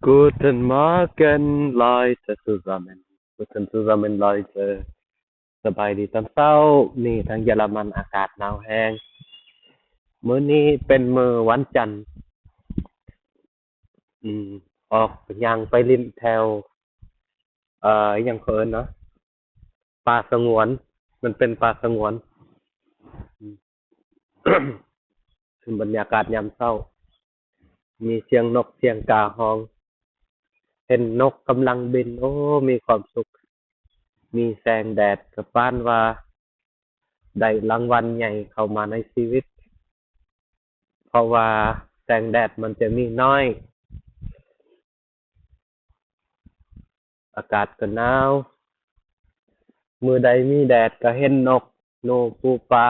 Guten Morgen, Leute zusammen. Guten zusammen, Leute. สบายดีตอนเช้านี่ทางเยอรมันอากาศหนาวแห้งมื้อนี้เป็นมื้อวันจันทร์อืมออกย่างไปลิ้นแถวอิหยังเขาเอิ้นเนาะป่าสงวนมันเป็นป่าสงวนอืม บรรยากาศยามเช้ามีเสียงนกเสียงกาฮ้องเห็นนกกำลังบินโอ้มีความสุขมีแสงแดดก็ปานว่าได้รางวัลใหญ่เข้ามาในชีวิต เพราะว่าแสงแดดมันจะมีน้อยอากาศก็หนาวมื้อใดมีแดดก็เห็นนกโนปูปลา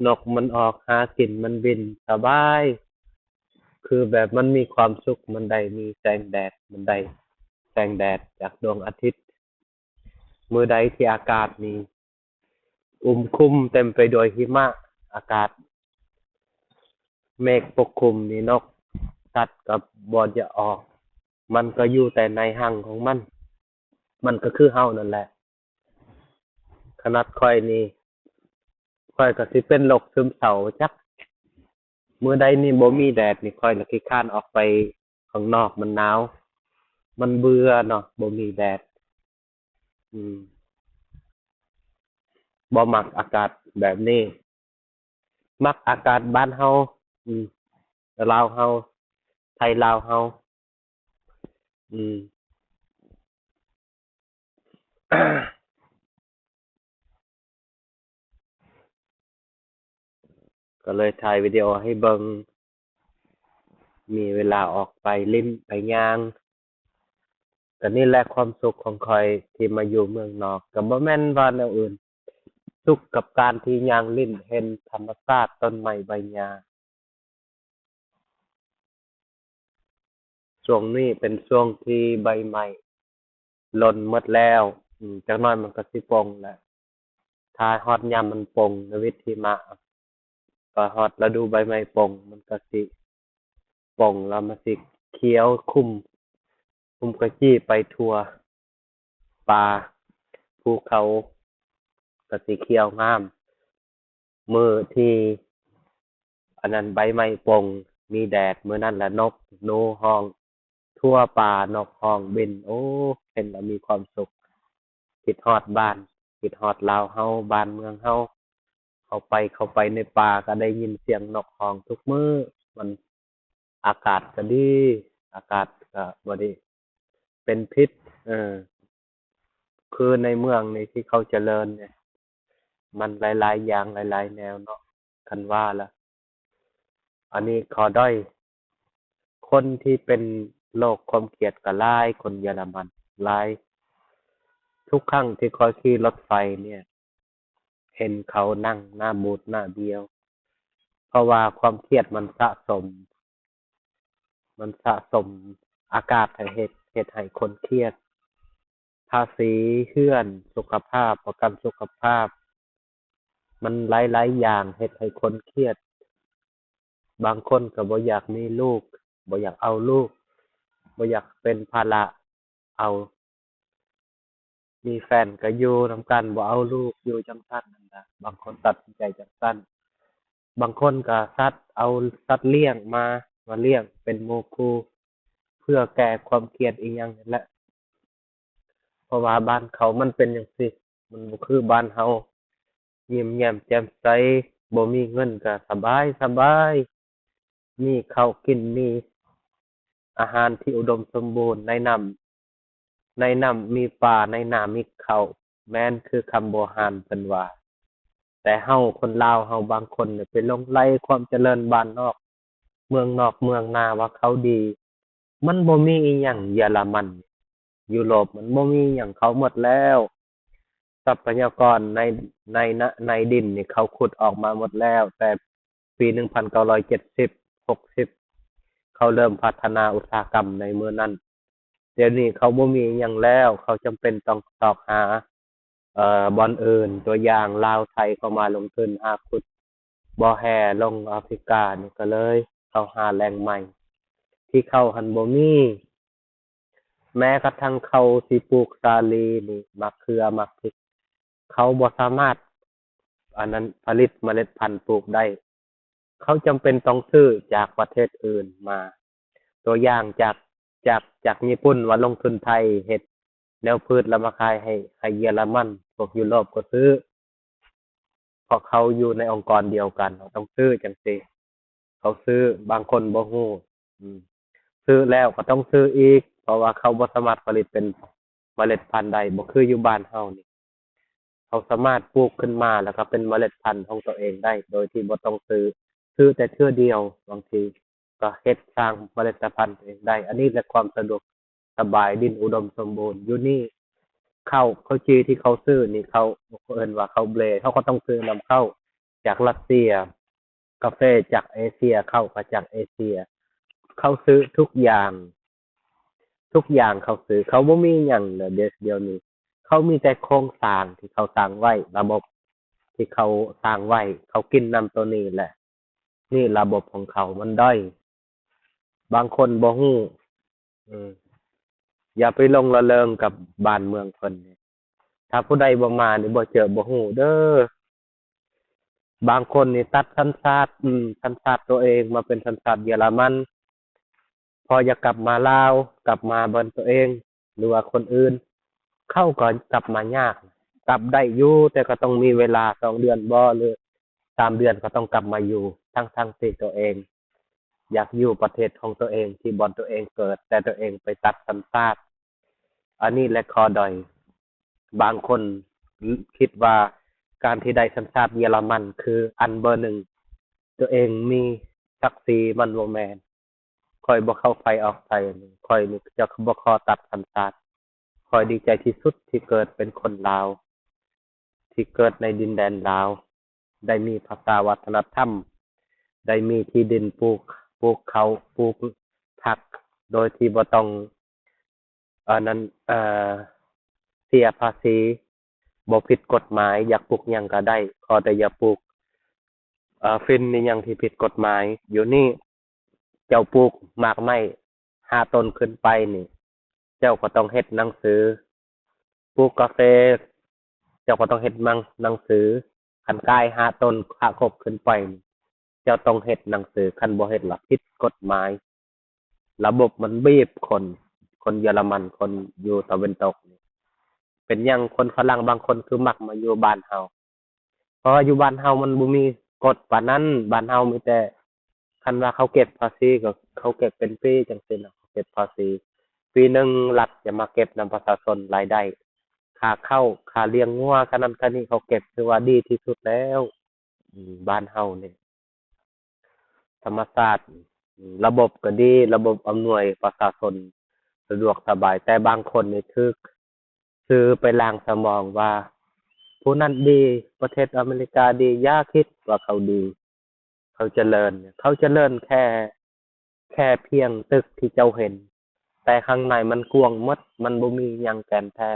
นกมันออกหากินมันบินสบายคือแบบมันมีความสุขมันได้มีแสงแดดมันได้แสงแดดจากดวงอาทิตย์มื้อใดที่อากาศนี่อึมครึมเต็มไปด้วยหิมะอากาศเมฆปกคลุมนี่นกสัตว์ก็บ่จะออกมันก็อยู่แต่ในรังของมันมันก็คือเรานั่นแหละ ขนาดข้อยนี่ข้อยก็สิเป็นโรคซึมเศร้าจักมื้อใดนี่บ่มีแดดนี่ข้อยน่ะขี้คร้านออกไปข้างนอกมันหนาวมันเบื่อเนาะบ่มีแดดอืมบ่มักอากาศแบบนี้มักอากาศบ้านเราอืมลาวเราไทยลาวเราอืมก็เลยถ่ายวิดีโอให้เบิ่งมีเวลาออกไปลิ้นไปย่างก็นี่แหละความสุขของข้อยที่มาอยู่เมืองนอกก็บ่แม่นว่าแนวอื่น สุขกับการที่ย่างลิ้นเห็นธรรมชาติต้นไม้ใบหญ้าช่วงนี้เป็นช่วงที่ใบไม้หล่นหมดแล้วจักหน่อยมันก็สิโปร่งแหละถ้าฮอดยามมันโปร่งในวิถีมะก็ฮอดฤดูใบไม้โปร่งมันก็สิโปร่งแล้วมันสิเขียวคุมกระจี้ไปทั่วป่าภูเขาก็สิเขียวงามมื้อที่อันนั้นใบไม้โปร่งมีแดดมื้อนั้นแหละนกหนูร้องทั่วป่านกร้องบินโอ้เห็นแล้วมีความสุขคิดฮอดบ้านคิดฮอดลาวเราบ้านเมืองเราเข้าไปในป่าก็ได้ยินเสียงนกร้องทุกมื้อมันอากาศก็ดีอากาศก็บ่ได้เป็นพิษเออคือในเมืองนี่ที่เขาเจริญเนี่ยมันหลายๆอย่างหลายๆแนวเนาะคันว่าแล้วอันนี้ข้อด้อย คนที่เป็นโรคความเครียดก็หลายคนเยอรมันหลายทุกครั้งที่ข้อยขี่รถไฟเนี่ยเห็นเขานั่งหน้าบูดหน้าเบี้ยวเพราะว่าความเครียดมันสะสมอากาศให้เฮ็ดให้คนเครียดภาษีเรือนสุขภาพประกันสุขภาพมันหลายๆอย่างเฮ็ดให้คนเครียดบางคนก็บ่อยากมีลูกบ่อยากเอาลูกบ่อยากเป็นภาระเอา มีแฟนก็อยู่นำกันบ่เอาลูกอยู่จั่งซั้นนั่นล่ะบางคนตัดสินใจจั่งซั้นบางคนก็เอาสัตว์เลี้ยงมาเลี้ยงเป็นหมู่คู่เพื่อแก้ความเครียดอิหยังนี่แหละเพราะว่าบ้านเขามันเป็นจั่งซี้มันบ่คือบ้านเรายิ้มแย้มแจ่มใสบ่มีเงินก็สบายมีข้าวกินมีอาหารที่อุดมสมบูรณ์ในน้ำมีปลาในน้ำมีข้าวแม่นคือคำโบราณเพิ่นว่า แต่เฮาคนลาวเฮาบางคนเนี่ยไปหลงใใลความเจริญบ้านนอกเมืองนาว่าเขาดีมันบ่มีอิหยังเยอรมันยุโรปมันบ่มีอิหยังเขาหมดแล้วทรัพยากรในดินนี่เขาขุดออกมาหมดแล้วแต่ปี1970 60เขาเริ่มพัฒนาอุตสาหกรรมในเมืองนั้นเดี๋ยวนี้เขาบ่มีอิหยังแล้วเขาจำเป็นต้องสอกหาบ่อนอื่นตัวอย่างลาวไทยเข้ามาลงทุนหาขุดบ่อแห่ลงแอฟริกานี่ก็เลยเข้าหาแหล่งใหม่ที่เขาหั้นบ่มี แม้กระทั่งเขาสิปลูกสาลีนี่มะเขือมะพริกเขาบ่สามารถอันนั้นผลิตเมล็ดพันธุ์ปลูกได้เขาจำเป็นต้องซื้อจากประเทศอื่นมาตัวอย่างจากญี่ปุ่นว่าลงทุนไทยเฮ็ดแนวพืชแล้วมาขายให้เยอรมันพวกยุโรปก็ซื้อเพราะเขาอยู่ในองค์กรเดียวกันเขาต้องซื้อจังซี่เขาซื้อบางคนบ่ฮู้อืมซื้อแล้วก็ต้องซื้ออีกเพราะว่าเขาบ่สามารถผลิตเป็นเมล็ดพันธุ์ได้บ่คืออยู่บ้านเฮานี่เขาสามารถปลูกขึ้นมาแล้วก็เป็นเมล็ดพันธุ์ของตัวเองได้โดยที่บ่ต้องซื้อแต่เทื่อเดียวบางทีก็เฮ็ดสร้างเมล็ดพันธุ์ตัวเองได้อันนี้แหละความสะดวกสบายดินอุดมสมบูรณ์อยู่นี่ข้าวจีที่เขาซื้อนี่เขาเอิ้นว่าข้าวเบลเขาก็ต้องซื้อนำเข้าจากรัสเซียกาแฟจากเอเชียข้าวก็จากเอเชียเขาซื้อทุกอย่างเขาซื้อเขาบ่มีหยังเลยเดี๋ยวนี้เขามีแต่โครงสร้างที่เขาสร้างไว้ระบบที่เขาสร้างไว้เขากินนำตัวนี้แหละนี่ระบบของเขามันด้อยบางคนบ่ฮู้อืมอย่าไปลงระเริงกับบ้านเมืองเพิ่นถ้าผู้ใดบ่มานี่บ่เจอบ่ฮู้เด้อบางคนนี่ตัดสัญชาติสัญชาติตัวเองมาเป็นสัญชาติเยอรมันพอจะกลับมาลาวกลับมาบ้านตัวเองหรือว่าคนอื่นเขาก็กลับมายากกลับได้อยู่แต่ก็ต้องมีเวลา2เดือนบ่หรือ3เดือนก็ต้องกลับมาอยู่ทั้งๆที่ตัวเองอยากอยู่ประเทศของตัวเองที่บ่อนตัวเองเกิดแต่ตัวเองไปตัดสัญชาติอันนี้แหละข้อด้อยบางคนคิดว่าการที่ได้สัญชาติเยอรมันคืออันเบอร์หนึ่งตัวเองมีศักดิ์ศรีมันบ่แม่นข้อยบ่เข้าไผออกไผนี่ข้อยนี่จะบ่ขอตัดสัญชาติข้อยดีใจที่สุดที่เกิดเป็นคนลาวที่เกิดในดินแดนลาวได้มีภาษาวัฒนธรรมได้มีที่ดินปลูกเขาปลูกผักโดยที่บ่ต้องนั้นอเสียภาษีบ่ผิดกฎหมายอยากปลูกหยังก็ได้ขอแต่อย่าปลูกฝิ่นอิหยังที่ผิดกฎหมายอยู่นี่เจ้าปลูกหมากไม้5ต้นขึ้นไปนี่เจ้าก็ต้องเฮ็ดหนังสือปลูกกาแฟเจ้าก็ต้องเฮ็ดหนังสือคันกาย5ต้นถ้าครบขึ้นไปนี่เจ้าต้องเฮ็ดหนังสือคันบ่เฮ็ดล่ะผิดกฎหมายระบบมันบีบคนเยอรมันคนอยู่ตะวันตกนี่เป็นหยังคนฝรั่งบางคนคือมักมาอยู่บ้านเฮาเพราะว่าอยู่บ้านเฮามันบ่มีกฎปานนั้นบ้านเฮามีแต่คันว่าเขาเก็บภาษีก็เขาเก็บเป็นปีจังซี่น่ะเก็บภาษีปีหนึ่งรัฐจะมาเก็บนำประชาชนรายได้ค่าข้าวค่าเลี้ยงงัวค่านั้นค่านี้เขาเก็บถือว่าดีที่สุดแล้วบ้านเฮานี่ธรรมชาติระบบก็ดีระบบอำนวยประชาชนสะดวกสบายแต่บางคนนี่ถึกซื้อไปล้างสมองว่าผู้นั้นดีประเทศอเมริกาดีอย่าคิดว่าเขาดีเขาเจริญเขาเจริญแค่เพียงตึกที่เจ้าเห็นแต่ข้างในมันกว้างหมดมันบ่มีหยังแก่นแท้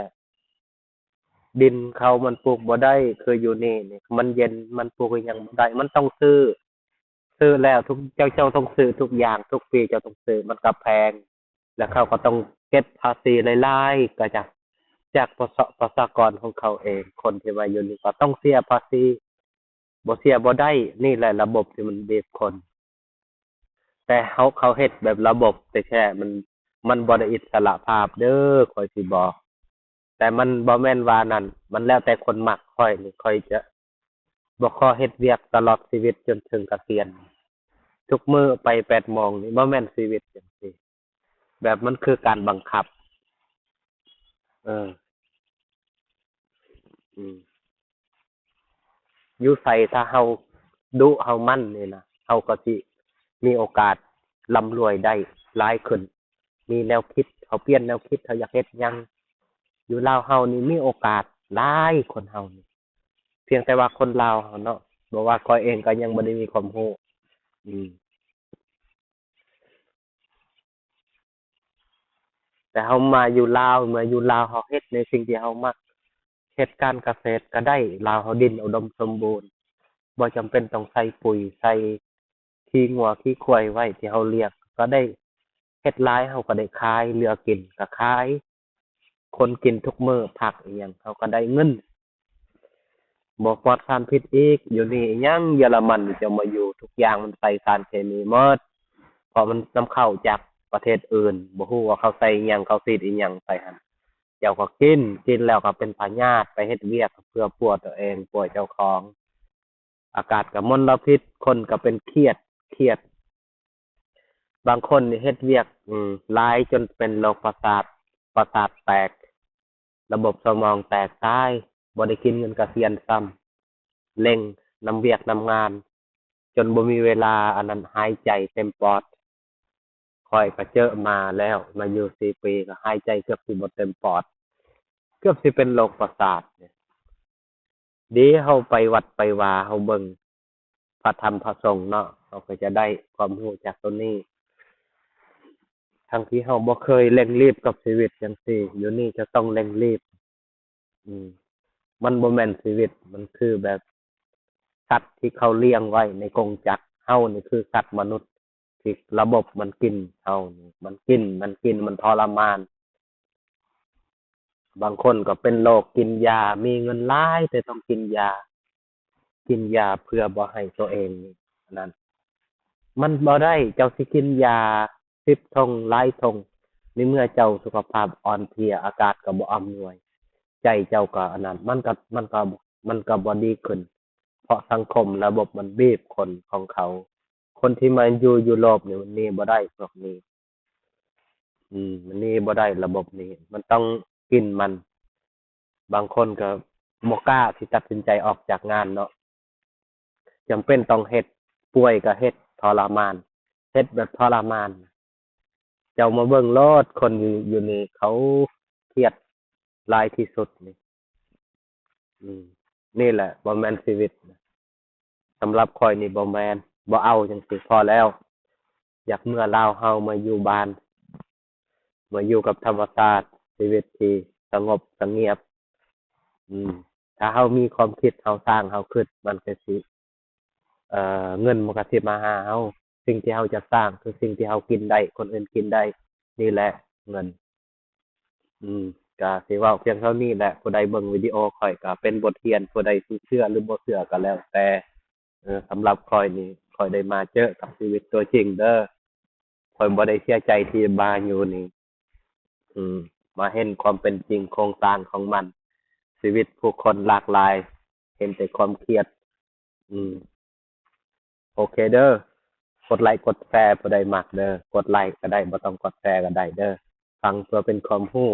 ดินเขามันปลูกบ่ได้คืออยู่นี่มันเย็นมันปลูกอิหยังบ่ได้มันต้องซื้อแล้วทุกเจ้าต้องซื้อทุกอย่างทุกปีเจ้าต้องซื้อมันก็แพงแล้วเขาก็ต้องเก็บภาษีหลายๆก็จากประชากรของเขาเองคนที่มาอยู่นี่ก็ต้องเสียภาษีบ่เสียบ่ได้นี่แหละระบบที่มันบีบคนแต่เขาเฮ็ดแบบระบบแต่แค่มันบ่ได้อิสระภาพเด้อข้อยสิบอกแต่มันบ่แม่นว่านั้นมันแล้วแต่คนมักข้อยนี่ข้อยจะบ่ขอเฮ็ดเวียกตลอดชีวิตจนถึงเกษียณทุกมื้อไป8โมงนี่บ่แม่นชีวิตจังซี่แบบมันคือการบังคับเอออืมอยู่ไสถ้าเราดุเรามั่นนี่นะเราก็สิมีโอกาสร่ำรวยได้หลายขึ้นมีแนวคิดเขาเปลี่ยนแนวคิดเขาอยากเฮ็ดหยังอยู่ลาวเรานี่มีโอกาสหลายคนเรานี่เพียงแต่ว่าคนลาวเราเนาะบ่ว่าข้อยเองก็ยังบ่ได้มีความรู้อืมแต่เรามาอยู่ลาวเมื่ออยู่ลาวเราเฮ็ดในสิ่งที่เรามักเฮ็ดการเกษตรก็ได้ลาวเราดินอุดมสมบูรณ์บ่จำเป็นต้องใส่ปุ๋ยใส่ขี้งัวขี้ควายไว้ที่เราเลี้ยงก็ได้ เฮ็ดหลายเราก็ได้ขายเหลือกินก็ขายคนกินทุกมื้อผักอิหยังเขาก็ได้เงินบ่ปลอดสารพิษอีกอยู่นี่อิหยังเยอรมันนี่เจ้ามาอยู่ทุกอย่างมันใส่สารเคมีหมดเพราะมันนำเข้าจากประเทศอื่นบ่ฮู้ว่าเขาใส่อิหยังเขาฉีดอิหยังใส่หั่นเจ้าก็กินแล้วก็เป็นพยาธิไปเฮ็ดเวียกเพื่อป่วยตัวเองป่วยเจ้าของอากาศก็มลพิษคนก็เป็นเครียดบางคนนี่เฮ็ดเวียกหลายจนเป็นโรคประสาทแตกระบบสมองแตกตายบ่ได้กินเงินเกษียณซ้ำเร่งนำเวียกนำงานจนบ่มีเวลาอันนั้นหายใจเต็มปอดข้อยก็เจอมาแล้วมาอยู่4 ปีก็หายใจเกือบสิบ่เต็มปอดเกือบสิเป็นโรคประสาทเนี่ยดีเฮาไปวัดไปวาเฮาเบิ่งพระธรรมพระสงฆ์เนาะเราก็จะได้ความรู้จากตรงนี้ทั้งที่เฮาบ่เคยเร่งรีบกับชีวิตจังซี่อยู่นี่จะต้องเร่งรีบอืมมันบ่แม่นชีวิตมันคือแบบสัตว์ที่เขาเลี้ยงไว้ในกรงจักรเฮานี่คือสัตว์มนุษย์ที่ระบบมันกินเฮานี่มันกินมันทรมานบางคนก็เป็นโรคกินยามีเงินหลายแต่ต้องกินยาเพื่อบ่ให้ตัวเองนี่อันนั้นมันบ่ได้เจ้าสิกินยา10 ทงหลายทงในเมื่อเจ้าสุขภาพอ่อนเพลียอากาศก็บ่อำนวยใจเจ้าก็อันนั้นมันก็บ่ดีขึ้นเพราะสังคมระบบมันบีบคนของเขาคนที่มาอยู่ยุโรปนี่มันหนีบ่ได้พวกนี้มันหนีบ่ได้ระบบนี้มันต้องกินมันบางคนก็บ่กล้าที่ตัดสินใจออกจากงานเนาะจำเป็นต้องเฮ็ดป่วยก็เฮ็ดทรมานเฮ็ดแบบทรมานเจ้ามาเบิ่งโลดคนอยู่นี่เขาเครียดหลายที่สุดนี่อืมนี่แหละบ่แม่นชีวิตสำหรับข้อยนี่บ่แม่นบ่เอาจังซี่พอแล้วอยากเมื่อลาวเฮามาอยู่บ้านมาอยู่กับธรรมชาติชีวิตที่สงบเสงี่ยมอืมถ้าเฮามีความคิดเฮาสร้างเฮาคิดมันก็สิเงินมันก็สิมาหาเฮาสิ่งที่เฮาจะสร้างคือสิ่งที่เฮากินได้คนอื่นกินได้นี่แหละเงินอืมก็สิเว้าเพียงเท่านี้แหละผู้ใดเบิ่งวิดีโอข้อยก็เป็นบทเรียนผู้ใดสิเชื่อหรือบ่เชื่อก็แล้วแต่สำหรับข้อยนี่ข้อยได้มาเจอกับชีวิตตัวจริงเด้อข้อยบ่ได้เสียใจที่มาอยู่นี่มาเห็นความเป็นจริงโครงสร้างของมันชีวิตผู้คนหลากหลายเห็นแต่ความเครียดอืมโอเคเด้อกดไลค์กดแชร์ผู้ใดมักเด้อกดไลค์ก็ได้บ่ต้องกดแชร์ก็ได้เด้อฟังเพื่อเป็นความรู้